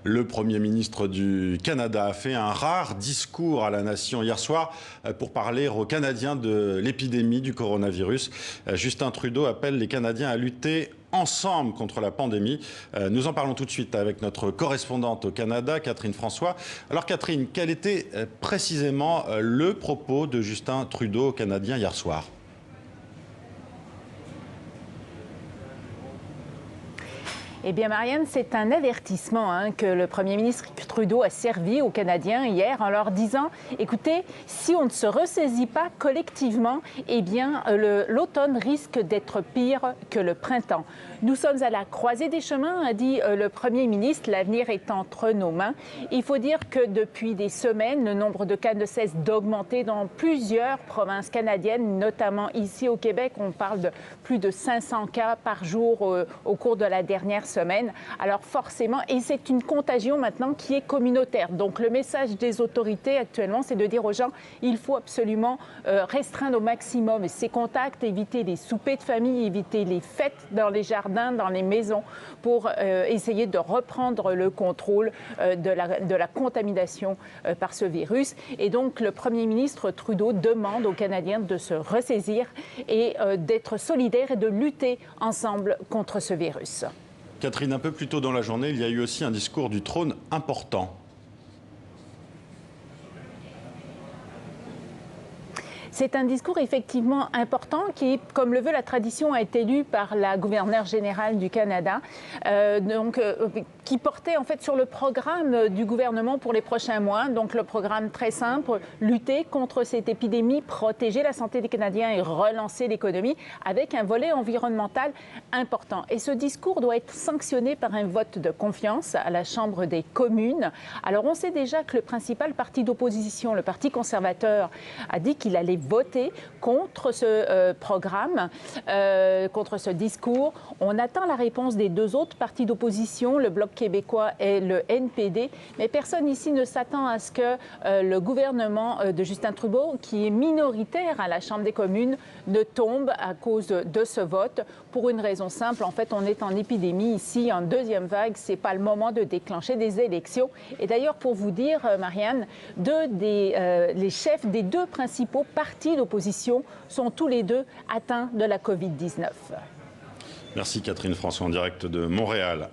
Le Premier ministre du Canada a fait un rare discours à la nation hier soir pour parler aux Canadiens de l'épidémie du coronavirus. Justin Trudeau appelle les Canadiens à lutter ensemble contre la pandémie. Nous en parlons tout de suite avec notre correspondante au Canada, Catherine François. Alors Catherine, quel était précisément le propos de Justin Trudeau aux Canadiens hier soir ? Eh bien, Marianne, c'est un avertissement que le Premier ministre Trudeau a servi aux Canadiens hier en leur disant « Écoutez, si on ne se ressaisit pas collectivement, eh bien, l'automne risque d'être pire que le printemps. Nous sommes à la croisée des chemins, a dit le Premier ministre, l'avenir est entre nos mains. Il faut dire que depuis des semaines, le nombre de cas ne cesse d'augmenter dans plusieurs provinces canadiennes, notamment ici au Québec. On parle de plus de 500 cas par jour au cours de la dernière semaine. Alors forcément, et c'est une contagion maintenant qui est communautaire. Donc le message des autorités actuellement, c'est de dire aux gens, il faut absolument restreindre au maximum ces contacts, éviter les soupers de famille, éviter les fêtes dans les jardins, dans les maisons, pour essayer de reprendre le contrôle de la contamination par ce virus. Et donc le Premier ministre Trudeau demande aux Canadiens de se ressaisir et d'être solidaires et de lutter ensemble contre ce virus. Catherine, un peu plus tôt dans la journée, il y a eu aussi un discours du trône important. C'est un discours effectivement important qui, comme le veut la tradition, a été lu par la gouverneure générale du Canada, qui portait en fait sur le programme du gouvernement pour les prochains mois. Donc le programme très simple, lutter contre cette épidémie, protéger la santé des Canadiens et relancer l'économie avec un volet environnemental important. Et ce discours doit être sanctionné par un vote de confiance à la Chambre des communes. Alors on sait déjà que le principal parti d'opposition, le Parti conservateur, a dit qu'il allait voter contre ce programme, contre ce discours. On attend la réponse des deux autres partis d'opposition, le Bloc québécois et le NPD, mais personne ici ne s'attend à ce que le gouvernement de Justin Trudeau, qui est minoritaire à la Chambre des communes, ne tombe à cause de ce vote, pour une raison simple. En fait, on est en épidémie ici, en deuxième vague, c'est pas le moment de déclencher des élections. Et d'ailleurs, pour vous dire, Marianne, les chefs des deux principaux partis d'opposition sont tous les deux atteints de la COVID-19. Merci Catherine François en direct de Montréal.